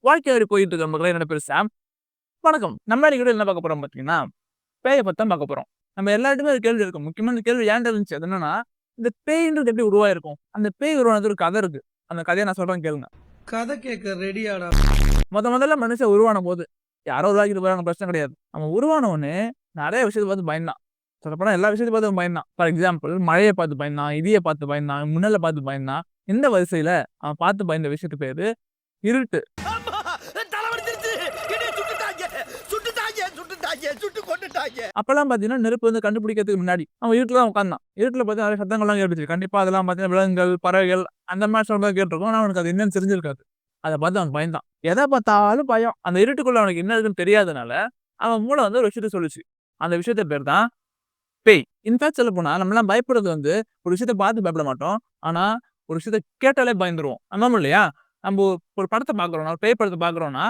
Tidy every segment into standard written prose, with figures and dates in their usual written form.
வாழ்க்கை எப்படி போயிட்டு இருக்கு மக்களே? என்னோட பேரு சாம். வணக்கம். நம்ம இன்னைக்கு வீடியோல என்ன பார்க்க போறோம் பார்த்தீங்கன்னா, பேய பத்தி தான் பார்க்க போறோம். நம்ம எல்லாருக்குமே ஒரு கேள்வி இருக்கும். முக்கியமா இந்த கேள்வி ஏன்ட்ட இருந்துச்சு. அது என்னன்னா, இந்த பேய்ன்றது எப்படி உருவாயிருக்கும்? அந்த பேய் உருவானது ஒரு கதை இருக்கு. அந்த கதைய நான் சொல்றேன் கேளுங்க. கதை கேட்க ரெடியாடா. முதல்ல மனுஷன் உருவானபோது, யாரோ உருவாக்கிட்டு போறாங்க பிரச்சனை கிடையாது. அவன் உருவான உடனே நெறைய விஷயத்த பார்த்து பயந்தான். சொல்லப்போனா எல்லா விஷயத்தையும் பார்த்து அவன் பயந்தான். ஃபார் எக்ஸாம்பிள் மழைய பார்த்து பயந்தான், இடிய பார்த்து பயந்தான், மின்னல பார்த்து பயந்தான். இந்த வரிசையில அவன் பார்த்து பயந்த விஷயத்துக்கு பேரு இருட்டு. தலைவலிச்சிருச்சு. என்னைய சுட்டுட்டாங்க. சுட்டுட்டாங்க, சுட்டுட்டாங்க, சுட்டு கொன்னுட்டாங்க. அப்பல்லாம் பார்த்தீங்கன்னா, நெருப்பு வந்து கண்டுபிடிக்கிறதுக்கு முன்னாடி, அவன் இருட்டுல தான் உட்கார்ந்தான். இருட்டுல பார்த்தா நெறைய சத்தங்கள்லாம் கேட்டுச்சு. கண்டிப்பா அதெல்லாம் பார்த்தீங்கன்னா, விலங்குகள், பறவைகள் அந்த மாரி சவுண்ட் தான் கேட்டுருக்கும். ஆனா அவனுக்கு அது என்னன்னு தெரிஞ்சிருக்காது. அத பார்த்து அவன் பயந்தான். எத பார்த்தாலும் பயம். அந்த இருட்டுக்குள்ள அவனுக்கு என்ன இருக்குன்னு தெரியாதனால, அவன் மூளை வந்து ஒரு விஷயத்த சொல்லுச்சு. அந்த விஷயத்த பேர் தான் பேய். இன்ஃபாக்ட் சொல்லப்போனா, நம்மலாம் பயப்படுறது வந்து ஒரு விஷயத்த பார்த்து பயப்பட மாட்டோம். ஆனா, ஒரு விஷயத்த கேட்டாலே பயந்துருவோம். ஆமாம் இல்லையா? நம்போ ஒரு படத்த பார்க்குறோம்னா, ஒரு பேய் படத்த பார்க்குறோம்னா,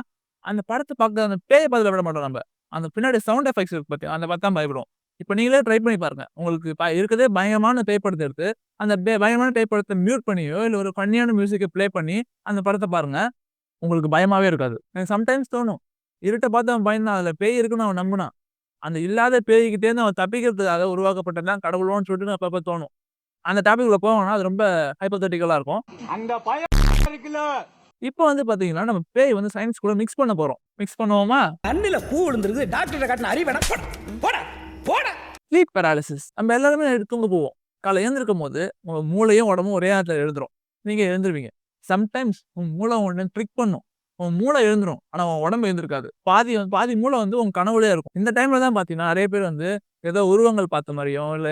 அந்த படத்த பார்க்க அந்த பேய பார்த்து பயப்பட மாட்டோம் நம்ப. அந்த பின்னாடி சவுண்ட் எஃபெக்ட்ஸ் இருக்கு பாத்தியா? அத பார்த்து தான் பயப்படுவோம். இப்ப நீங்களே ட்ரை பண்ணி பாருங்க. உங்களுக்கு இருக்கறதே பயங்கரமான பேய் படத்த எடுத்து, அந்த பயங்கரமான பேய் படத்த மியூட் பண்ணியோ, இல்ல ஒரு ஃபன்னியான மியூசிக்க ப்ளே பண்ணி, அந்த படத்த பாருங்க. உங்களுக்கு பயமாவே இருக்காது. எனக்கு சம்டைம்ஸ் தோணும். இருட்ட பார்த்து அவன் பயந்தான். அதுல பேய் இருக்குன்னு அவன் நம்புனான். அந்த இல்லாத பேய்கிட்டேருந்து அவன் தப்பிக்கிறதுக்காக உருவாக்கப்பட்டது தான் கடவுளோன்னு சொல்லிட்டு அப்பப்ப தோணும். அந்த டாபிக் உள்ள போவோம்னா, அது ரொம்ப ஹைப்போதெட்டிக்கலா இருக்கும். அந்த பயம் இருக்குல்ல. இப்ப வந்து பாத்தீங்கன்னா, நம்ம பேய் வந்து சயன்ஸ் கூட மிக்ஸ் பண்ண போறோம். மிக்ஸ் பண்ணுவோமா? கண்ணுல பூ விழுந்துருக்கு. டாக்டர் காட்டின அறிவேனா? போடா. போடா. போடா. ஸ்லீப் பாராலிசிஸ். நம்ம எல்லாருமே நைட்டு தூங்க போவோம். காலைல எழுந்திருக்கும்போது, உங்க மூளையும், உடம்பும் ஒரே நேரத்துல எழுந்துரும். நீங்க எழுந்துருவீங்க. சம்டைம்ஸ் உங்க மூளை உன்ன ட்ரிக் பண்ணும். உன் மூளை எழுந்துரும். ஆனா, உன் உடம்பு எழுந்திருக்காது. பாதி மூளை வந்து உங்க கனவுலயே இருக்கும். இந்த டைம்ல தான் பாத்தீங்கன்னா, நெறைய பேர் வந்து ஏதோ உருவங்கள் பார்த்த மாரியும், இல்ல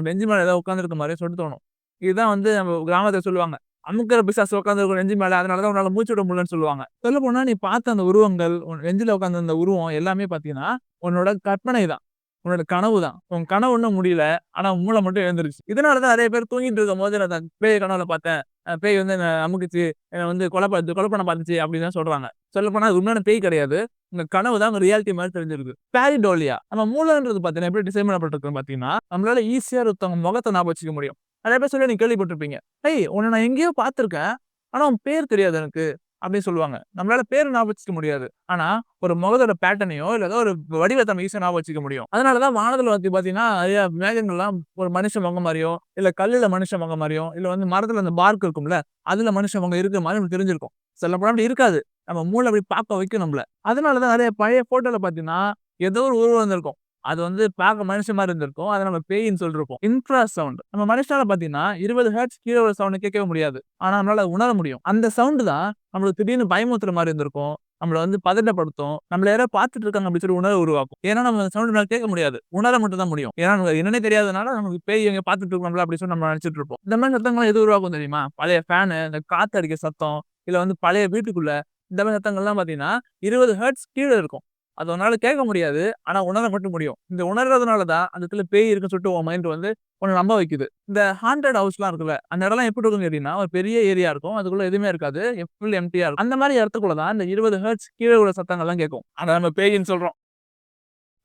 நெஞ்சு மேல ஏதோ உட்கார்ந்திருக்க மாரியும் சொல்லிட்டு தோணும். இதுதான் வந்து நம்ம கிராமத்துல சொல்லுவாங்க. "அமுக்குற பிசாசு உட்கார்ந்திருக்கும் நெஞ்சு மேல. அதனால தான் உன்னால மூச்சு விட முடியலன்னு" சொல்லுவாங்க. சொல்லப்போனா நீ பார்த்த அந்த உருவங்கள், உன் நெஞ்சில உட்கார்ந்த அந்த உருவம் எல்லாமே பார்த்தீங்கன்னா, உன்னோட கற்பனை தான். உன்னோட கனவு தான். உன் கனவு இன்னும் முடியல. ஆனா உன் மூளை மட்டும் எழுந்துருச்சு. இதனால தான் நெறைய பேர் தூங்கிட்டு இருக்கும்போது நான் அந்த பேய கனவுல பார்த்தேன். பேய் வந்து என்ன அமுக்குச்சு. என்ன வந்து கொலை பண்ண பார்த்துச்சு அப்படின்னு தான் சொல்றாங்க. சொல்லப்போனா அது உண்மையான பேய் கிடையாது. உங்க கனவு தான் உங்க ரியாலிட்டி மாரி தெரிஞ்சிருக்கு. பாரிடோலியா நம்ம மூளைன்றது பார்த்தீங்கன்னா, எப்படி டிசைன் பண்ணப்பட்டிருக்குன்னு பார்த்தீங்கன்னா, நம்மளால ஈஸியா ஒருத்தவங்க முகத்த ஞாபகம் வச்சுக்க முடியும். நெறைய பேர் சொல்லி நீங்க கேள்விப்பட்டிருப்பீங்க. "ஏய் உன்ன நான் எங்கேயோ பார்த்துருக்கேன். ஆனா உன் பேர் தெரியாது எனக்கு." அப்படின்னு சொல்லுவாங்க. நம்மளால பேர ஞாபகம் வச்சுக்க முடியாது. ஆனா, ஒரு முகத்தோட பேட்டர்னையோ, இல்ல ஏதோ ஒரு வடிவத்த நம்ம ஈஸியா ஞாபகம் வச்சுக்க முடியும். அதனால தான் வானத்துல வந்து பார்த்தீங்கன்னா, நெறைய மேகங்கள்லாம் ஒரு மனுஷ முகம் மாரியோ, இல்ல கல்லுல மனுஷ முகம் மாரியோ, இல்ல வந்து மரத்துல அந்த பார்க் இருக்கும்ல, அதுல மனுஷ முகம் இருக்கிற மாரி நமக்கு தெரிஞ்சிருக்கும். சொல்லப்போனா அப்படி இருக்காது. நம்ம மூளை அப்படி பார்க்க வைக்கும் நம்மள. அதனால தான் நெறைய பழைய ஃபோட்டோல பார்த்தீங்கன்னா, ஏதோ ஒரு உருவம் இருந்திருக்கும். அது வந்து பார்க்க மனுஷன் மாரி இருந்திருக்கும். அத நம்ம பேயின்னு சொல்லிருப்போம். இன்ஃப்ராசவுண்ட். நம்ம மனுஷனால பார்த்தீங்கன்னா, 20 ஹெர்ட்ஸ் கீழ உள்ள சவுண்ட கேட்கவே முடியாது. ஆனா நம்மளால அத உணர முடியும். அந்த சவுண்ட் தான் நம்மளுக்கு திடீர்னு பயமுறுத்துற மாரி இருந்திருக்கும். நம்மள வந்து பதட்டப்படுத்தும். நம்மள யாரோ பார்த்துட்டு இருக்காங்க அப்படின்னு சொல்லி உணர்வு உருவாக்கும். ஏன்னா நம்ம அந்த சவுண்ட் நம்மளால கேட்க முடியாது. உணர மட்டும் தான் முடியும். ஏன்னா நமக்கு என்னன்னே தெரியாதனால நமக்கு பேய் எங்கேயோ பார்த்துட்டு இருக்கோம்ல அப்படின்னு சொல்லி நம்ம நினைச்சுட்டு இருப்போம். இந்த மாரி சத்தங்கள்லாம் எது உருவாக்கும் தெரியுமா? பழைய ஃபேனு, இந்த காத்து அடிக்கிற சத்தம், இல்ல வந்து பழைய வீட்டுக்குள்ள இந்த மாரி சத்தங்கள்லாம் பார்த்தீங்கன்னா, 20 ஹெர்ட்ஸ் கீழ இருக்கும். அது உன்னால கேட்க முடியாது. ஆனா உணர மட்டும் முடியும். இந்த உணர்றதுனால தான் அந்த இடத்துல பேய் இருக்குன்னு சொல்லிட்டு உன் மைண்ட் வந்து உன்ன நம்ப வைக்குது. இந்த ஹாண்டட் ஹவுஸ்லாம் இருக்குல்ல, அந்த இடம்லாம் எப்படி இருக்கும்னு கேட்டீங்கன்னா, ஒரு பெரிய ஏரியா இருக்கும். அதுக்குள்ள எதுவுமே இருக்காது. ஃபுல் எம்ப்டியா இருக்கும். அந்த மாரி இடத்துக்குள்ள தான் இந்த 20 ஹெர்ட்ஸ் கீழ உள்ள சத்தங்கள்லாம் கேட்கும். அத நம்ம பேயின்னு சொல்றோம்.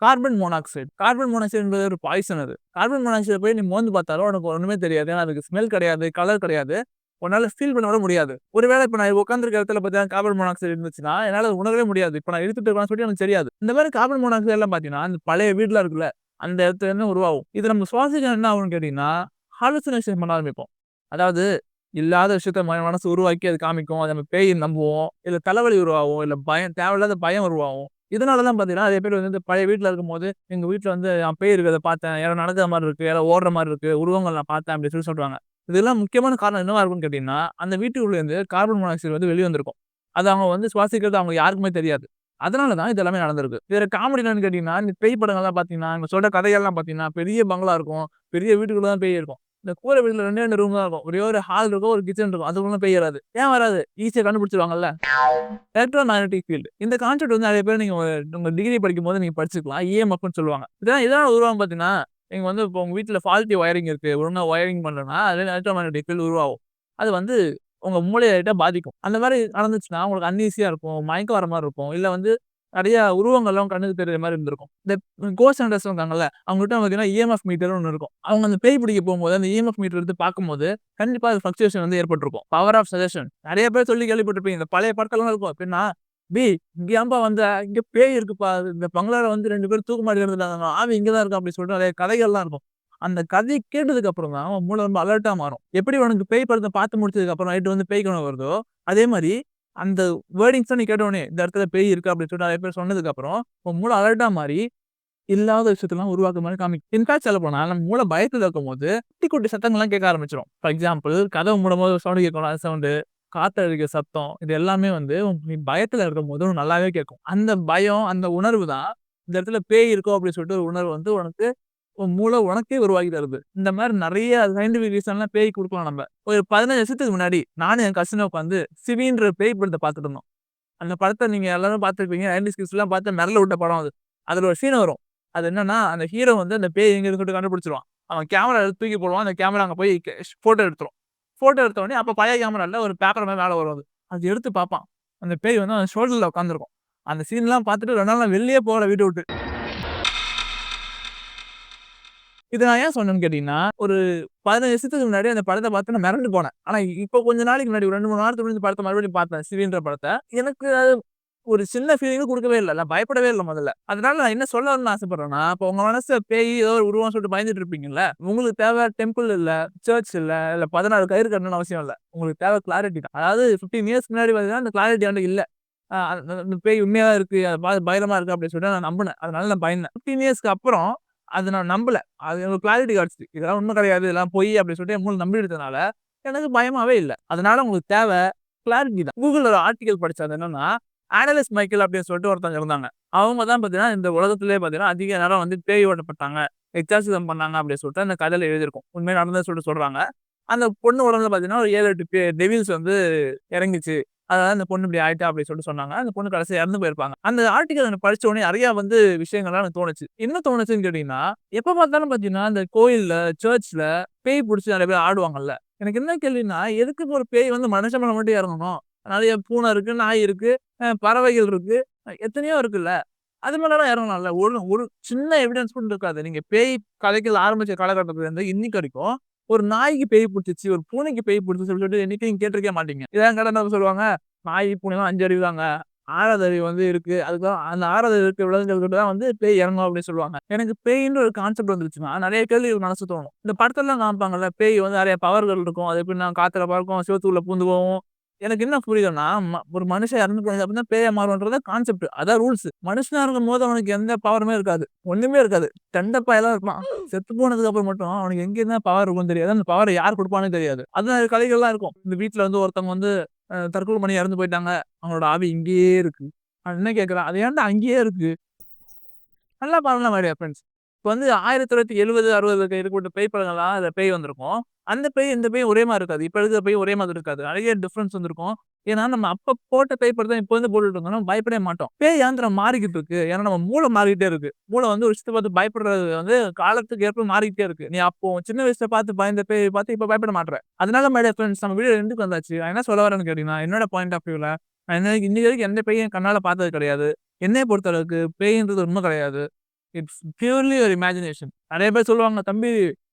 Carbon monoxide. கார்பன் மோனாக்சைடு என்பது ஒரு பாய்சன் அது. கார்பன் மோனாக்சைட போய் நீ மோந்து பார்த்தாலும் உனக்கு ஒண்ணுமே தெரியாது. ஏன்னா அதுக்கு ஸ்மெல் கிடையாது, கலர் கிடையாது. உன்னால ஃபீல் பண்ண கூட முடியாது. ஒருவேளை இப்ப நான் உட்கார்ந்திருக்க இடத்துல பார்த்தீங்கன்னா கார்பன் மோனாக்சைடு இருந்துச்சுன்னா, என்னால அத உணரவே முடியாது. இப்ப நான் இழுத்துட்டு இருக்கேன்னு சொல்லிட்டு எனக்கு தெரியாது. இந்த மாரி கார்பன் மோனாக்சைடு எல்லாம் பார்த்தீங்கன்னா, அந்த பழைய வீடுலாம் இருக்குல்ல, அந்த இடத்துல இருந்து உருவாகும். இது நம்ம சுவாசிக்க என்ன ஆகும்னு கேட்டீங்கன்னா, ஹாலுசினேஷன் பண்ண ஆரம்பிப்போம். அதாவது இல்லாத விஷயத்த மனசு உருவாக்கி அது காமிக்கும். அத நம்ம பேயின்னு நம்புவோம். இல்ல தலைவலி உருவாகும். இல்ல தேவையில்லாத பயம் உருவாகும். இதனால தான் பார்த்தீங்கன்னா, நெறைய பேர் வந்து இந்த பழைய வீட்ல இருக்கும்போது, எங்க வீட்ல வந்து நான் பேய் இருக்கிறத பார்த்தேன். யாரோ நடக்கிற மாரி இருக்கு. யாரோ ஓடுற மாரி இருக்கு. உருவங்கள் நான் பார்த்தேன் அப்படின்னு சொல்லி சொல்றாங்க. இதெல்லாம் முக்கியமான காரணம் என்னவா இருக்கும்னு கேட்டீங்கன்னா, அந்த வீட்டுக்குள்ளேருந்து கார்பன் மோனாக்சைடு வந்து வெளிய வந்திருக்கும். அது அவங்க வந்து சுவாசிக்கிறது அவங்க யாருக்குமே தெரியாது. அதனால தான் இது எல்லாமே நடந்திருக்கு. இதுல காமெடி என்னன்னு கேட்டீங்கன்னா, இந்த பேய் படங்கள்லாம் பார்த்தீங்கன்னா, இவங்க சொல்ற கதைகள்லாம் பார்த்தீங்கன்னா, பெரிய பங்களா இருக்கும். பெரிய வீட்டுக்குள்ள தான் பேய் இருக்கும். இந்த கூரை வீட்ல 2 2 ரூம் தான் இருக்கும். ஒரே ஒரு ஹால் இருக்கும், ஒரு கிச்சன் இருக்கும். அதுக்குள்ள பேய் வராது. ஏன் வராது? ஈஸியா கண்டுபிடிச்சுருவாங்கல்ல. Electromagnetic field. இந்த கான்செப்ட் வந்து நெறைய பேர் நீங்க உங்க டிகிரி படிக்கும்போது நீங்க படிச்சுக்கலாம். இஎம்எஃப்ன்னு சொல்லுவாங்க. இதெல்லாம் உருவாகும் பார்த்தீங்கன்னா, நீங்க வந்து இப்போ உங்க வீட்ல ஃபால்ட்டி வயரிங் இருக்கு. ஒழுங்கா வயரிங் பண்ணலன்னா, அதுல எலக்ட்ரோ மேக்னெட்டிக் ஃபீல்ட் உருவாகும். அது வந்து உங்க மூளைய லைட்டா பாதிக்கும். அந்த மாரி நடந்துச்சுன்னா, உங்களுக்கு அன்ஈசியா இருக்கும். மயக்கம் வர மாரி இருக்கும். இல்ல வந்து நெறைய உருவங்கள்லாம் கண்ணுக்கு தெரியிற மாரி இருந்திருக்கும். இந்த கோஸ்ட் ஹண்டர்ஸ் இருக்காங்கல்ல, அவங்ககிட்ட பார்த்தீங்கன்னா, இஎம்எஃப் மீட்டர்ன்னு ஒண்ணு இருக்கும். அவங்க அந்த பேய் பிடிக்க போம்போது, அந்த இஎம்எஃப் மீட்டர் எடுத்து பார்க்கும்போது, கண்டிப்பா அது ஃப்ளக்சுவேஷன் வந்து ஏற்பட்டுருக்கும். Power of suggestion. நெறைய பேர் சொல்லி கேள்விப்பட்டிருப்பீங்க. இந்த பழைய படத்துலலாம் இருக்கும். எப்படின்னா, "பி இங்க ஏன்பா வந்த? இங்க பேய் இருக்குப்பா. இந்த பங்களால வந்து 2 பேரும் தூக்கு மாட்டி கிடந்துட்டாங்க. ஆவி இங்க தான் இருக்கும்." அப்படி சொல்லிட்டு நெறைய கதைகள்லாம் இருக்கும். அந்த கதைய கேட்டதுக்கு அப்புறம் தான் உன் மூளை ரொம்ப அலர்ட்டா மாறும். எப்படி உனக்கு பேய் படத்த பார்த்து முடிச்சதுக்கு அப்புறம் நைட் வந்து பேய் கனவு வருதோ, அதே மாரி அந்த வேர்டிங்ஸ நீ கேட்ட உடனே, இந்த இடத்துல பேய் இருக்கு அப்படின்னு சொல்லிட்டு நெறைய பேர் சொன்னதுக்கு அப்புறம், உன் மூளை அலர்ட்டா மாறி இல்லாத விஷயத்தெல்லாம் உருவாக்குற மாரி காமிக்கும். இன்ஃபாக்ட் சொல்லப்போனா, நம்ம மூளை பயத்துல இருக்கும்போது, குட்டி, குட்டி சத்தங்கள்லாம் கேட்க ஆரம்பிச்சுரும். ஃபார் எக்ஸாம்பிள் கதவு மூடும்போது ஒரு சவுண்ட் கேட்கும்ல, அந்த சவுண்டு, காத்தடிக்கிற சத்தம், இது எல்லாமே வந்து நீ பயத்துல இருக்கும்போது உனக்கு நல்லாவே கேட்கும். அந்த பயம், அந்த உணர்வு தான், இந்த இடத்துல பேய் இருக்கோ அப்படின்னு சொல்லிட்டு ஒரு உணர்வு வந்து உனக்கு உன் மூளை உனக்கே உருவாக்கி தருது. இந்த மாரி நெறைய சயின்டிஃபிக் ரீசன்லாம் பேய்க்கு குடுக்கலாம் நம்ப. ஒரு 15 வருஷத்துக்கு முன்னாடி, நானும் என் கசினும் உட்காந்து சிவின்ற பேய் படத்த பார்த்துட்டு இருந்தோம். அந்த படத்த நீங்க எல்லாரும் பார்த்திருப்பீங்க. 90ஸ் கிட்ஸ்லாம் பார்த்து மிரள விட்ட படம் அது. அதுல ஒரு சீன் வரும். அது என்னன்னா, அந்த ஹீரோ வந்து அந்த பேய் எங்க இருக்குன்னு சொல்லிட்டு கண்டுபிடிச்சுருவான். அவன் கேமரா எடுத்து தூக்கி போடுவான். அந்த கேமரா அங்க போய் ஃபோட்டோ எடுத்துரும். ஃபோட்டோ எடுத்த உடனே அப்ப பழைய கேமரா இல்ல ஒரு பேப்பர் மாரி மேல வரும் அது. அது எடுத்து பார்ப்பான். அந்த பேய் வந்து அவன் ஷோல்டர்ல உட்கார்ந்திருக்கும். அந்த சீன்லாம் பார்த்துட்டு 2 நாள் நான் வெளிலயே போகல வீட்ட விட்டு. இத நான் ஏன் சொன்னேன்னு கேட்டீங்கன்னா, ஒரு 15 வருஷத்துக்கு முன்னாடி அந்த படத்த பார்த்து நான் மிரண்டு போனேன். ஆனா இப்போ கொஞ்ச நாளைக்கு முன்னாடி ஒரு 2, 3 வாரத்துக்கு முன்னாடி இந்த படத்த மறுபடியும் பார்த்தேன். சிவின்ற படத்த. எனக்கு அது ஒரு சின்ன ஃபீலிங்கும் குடுக்கவே இல்ல. நான் பயப்படவே இல்ல முதல்ல. அதனால நான் என்ன சொல்ல வரணும்னு ஆசைப்படுறேன்னா, இப்போ உங்க மனசுல பேய் ஏதோ ஒரு உருவம்னு சொல்லிட்டு பயந்துட்டு இருப்பீங்கல்ல. உங்களுக்கு தேவை டெம்பிள் இல்ல, சர்ச் இல்ல 16 கயிறு கட்டணும்னு அவசியம் இல்ல. உங்களுக்கு தேவை கிளாரிட்டி தான். அதாவது 15 இயர்ஸ்க்கு முன்னாடி பார்த்தீங்கன்னா, அந்த கிளாரிட்டி என்ட்ட இல்ல. அந்த பேய் உண்மையா தான் இருக்கு. அத பார்த்து பயமா இருக்கு அப்படின்னு சொல்லிட்டு நான் நம்புனேன். அதனால நான் பயந்தேன். 15 இயர்ஸ்க்கு அப்புறம் அத நான் நம்பல. அது எனக்கு கிளாரிட்டி கிடைச்சுது. இதெல்லாம் உண்மை கிடையாது. இதெல்லாம் பொய் அப்படின்னு சொல்லிட்டு என் மூளை நம்பிடுச்சதுனால, எனக்கு பயமாவே இல்ல. அதனால உங்களுக்கு தேவை கிளாரிட்டி தான். Googleல ஒரு ஆர்டிகிள் படிச்சேன். அது என்னன்னா, அனலிஸ் மைக்கேல் அப்படின்னு சொல்லிட்டு ஒருத்தவங்க இருந்தாங்க. அவங்க தான் பார்த்தீங்கன்னா, இந்த உலகத்திலேயே பார்த்தீங்கன்னா, அதிக நேரம் வந்து பேய் ஓட்டப்பட்டாங்க, எக்ஸார்சிசம் பண்ணாங்க அப்படின்னு சொல்லிட்டு அந்த கதையில எழுதியிருக்கும். உண்மையா நடந்ததுன்னு சொல்லிட்டு சொல்றாங்க. அந்த பொண்ணு உடம்புல பார்த்தீங்கன்னா, ஒரு 7, 8 டெவில்ஸ் வந்து இறங்குச்சு. அதனால அந்த பொண்ணு இப்படி ஆயிட்டா அப்படின்னு சொல்லிட்டு சொன்னாங்க. அந்த பொண்ணு கடைசியா இறந்து போயிருப்பாங்க. அந்த ஆர்டிகிள் எனக்கு படிச்ச உடனே நெறைய வந்து விஷயங்கள்லாம் எனக்கு தோணுச்சு. என்ன தோணுச்சுன்னு கேட்டீங்கன்னா, எப்ப பார்த்தாலும் பார்த்தீங்கன்னா, இந்த கோயில்ல, சர்ச்ல பேய் புடிச்சு நெறைய பேர் ஆடுவாங்கல்ல. எனக்கு என்ன கேள்வின்னா, எதுக்கு ஒரு பேய் வந்து மனுஷன் மேல மட்டும் இறங்கணும்? நெறைய பூனை இருக்கு, நாய் இருக்கு, பறவைகள் இருக்கு, எத்தனையோ இருக்குல்ல. அது மேலலாம் இறங்கலாம்ல. ஒரு ஒரு சின்ன எவிடன்ஸ் கூட இருக்காது. நீங்க பேய் கதைகள் ஆரம்பிச்ச காலகட்டத்துல இருந்து இன்னைக்கு வரைக்கும், ஒரு நாய்க்கு பேய் புடிச்சுச்சு, ஒரு பூனைக்கு பேய் புடிச்சுச்சுன்னு சொல்லிட்டு என்னைக்கும் நீங்க கேட்டிருக்கவே மாட்டீங்க. இதான் கேட்டா என்ன சொல்லுவாங்க? நாய், பூனைலாம் 5 அறிவு தாங்க. 6வது அறிவு வந்து இருக்கு. அதுதான் அந்த 6வது அறிவு இருக்க விலங்குகள் கிட்ட தான் வந்து பேய் இறங்கும் அப்படின்னு சொல்லுவாங்க. எனக்கு பேயின்ற ஒரு கான்செப்ட் வந்துருச்சுன்னா, நெறைய கேள்விகள் மனசு தோணும். இந்த படத்துலலாம் காமிப்பாங்கல்ல, பேய் வந்து நெறைய பவர்கள் இருக்கும். அது எப்படின்னா காத்துல பறக்கும், செவுத்துக்குள்ள பூந்து போகும். எனக்கு என்ன புரியுதுன்னா, ஒரு மனுஷன் இறந்து போனதுக்கு அப்புறம் தான் பேயா மாறும்ன்றது கான்செப்ட். அதான் ரூல்ஸ். மனுஷனா இருக்கும்போது அவனுக்கு எந்த பவருமே இருக்காது. ஒண்ணுமே இருக்காது. தண்டப்பயலா இருப்பான். செத்து போனதுக்கு அப்புறம் மட்டும் அவனுக்கு எங்க இருந்தா பவர் இருக்கும்னு தெரியாது. அந்த பவர யார் குடுப்பான்னு தெரியாது. அது கதைகள்லாம் இருக்கும். இந்த வீட்ல வந்து ஒருத்தவங்க வந்து தற்கொலை பண்ணி இறந்து போயிட்டாங்க. அவங்களோட ஆவி இங்கேயே இருக்கு. அவன் என்ன கேட்கிறான்? அது ஏன்டா அங்கேயே இருக்கு? நல்லா பாருங்களேன் மை டியர் ஃபிரெண்ட்ஸ். இப்ப வந்து 1970, 60 இருக்கக்கூடிய பேய் படங்கள்லாம் அதுல பேய் வந்திருக்கும். அந்த பேய் இந்த பேய் ஒரே மாரி இருக்காது. இப்ப இருக்கிற பேய் ஒரே மாதிரி இருக்காது. நெறைய டிஃபரன்ஸ் வந்திருக்கும். ஏன்னா நம்ம அப்ப போட்ட பேய் படம் தான் இப்ப வந்து போட்டுட்டு இருக்கோம். நம்ம பயப்படவே மாட்டோம். பேய் ஏன் தெரியுமா மாறிக்கிட்டு இருக்கு? ஏன்னா நம்ம மூளை மாறிக்கிட்டே இருக்கு. மூளை வந்து ஒரு விஷயத்த பார்த்து பயப்படுறது வந்து காலத்துக்கு ஏற்ப மாறிக்கிட்டே இருக்கு. நீ அப்போ சின்ன வயசுல பார்த்து பயந்த பேய் பார்த்து இப்ப பயப்பட மாட்ற. அதனால மை டியர் ஃபிரெண்ட்ஸ் நம்ம வீடியோ எண்டுக்கு வந்தாச்சு. நான் என்ன சொல்ல வரேன்னு கேட்டீங்கன்னா, என்னோட பாயிண்ட் ஆஃப் வியூல நான் இன்னைக்கு வரைக்கும் எந்த பேயும் என் கண்ணால பார்த்தது கிடையாது. என்னைய பொறுத்தளவுக்கு பேய்ன்றது உண்மை கிடையாது. இட்ஸ் பியூர்லி ஒரு இமேஜினேஷன். நெறைய பேர் சொல்லுவாங்க, "தம்பி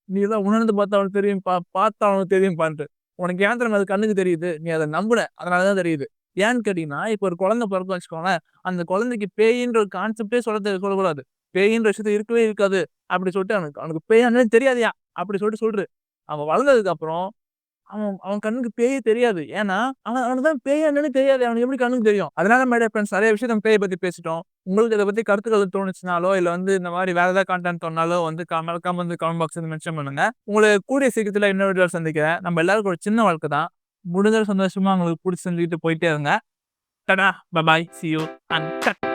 நீ எல்லாம் உணர்ந்து பார்த்தா உனக்கு தெரியும்பா, பார்த்தா உனக்கு தெரியும்பான்ட்டு." உனக்கு ஏன் தெரியுமா அது கண்ணுக்கு தெரியுது? நீ அத நம்புன. அதனால தான் தெரியுது. ஏன்னு கேட்டீங்கன்னா, இப்போ ஒரு குழந்தை பொறக்குதுன்னு வச்சுக்கோங்களேன். அந்த குழந்தைக்கு பேயின்ற ஒரு கான்செப்ட்டே சொல்லக்கூடாது. பேயின்ற விஷயத்த இருக்கவே இருக்காது. அப்படி சொல்லிட்டு அவனுக்கு அவனுக்கு பேய் என்னன்னு தெரியாதுய்யா! அப்படி சொல்லிட்டு சொல்று. அவன் வளர்ந்ததுக்கு அப்புறம் அவன் அவன் கண்ணுக்கு பேயே தெரியாது. ஏன்னா, அவனுக்கு தான் பேய் என்னன்னு தெரியாது. அவனுக்கு எப்படி கண்ணுக்கு தெரியும்? அதனால மை டியர் ஃபிரெண்ட்ஸ் நெறைய விஷயம் நம்ம பேய பத்தி பேசிட்டோம். உங்களுக்கு இத பத்தி கருத்துக்கள் தோணுச்சுனாலோ, இல்ல வந்து இந்த மாரி வேற ஏதாவது கன்டென்ட் தோணுனாலோ வந்து மறக்காம வந்து கமெண்ட் பாக்ஸ்ல வந்து மென்ஷன் பண்ணுங்க. உங்கள கூடிய சீக்கிரத்துல இன்னொரு வீடியோல சந்திக்கிறேன். நம்ம எல்லாருக்கும் ஒரு சின்ன வாழ்க்கை தான். முடிஞ்ச சந்தோஷமா உங்களுக்கு புடிச்சு செஞ்சுக்கிட்டு போயிட்டே இருங்க. Tata! Bye bye. See you and cut.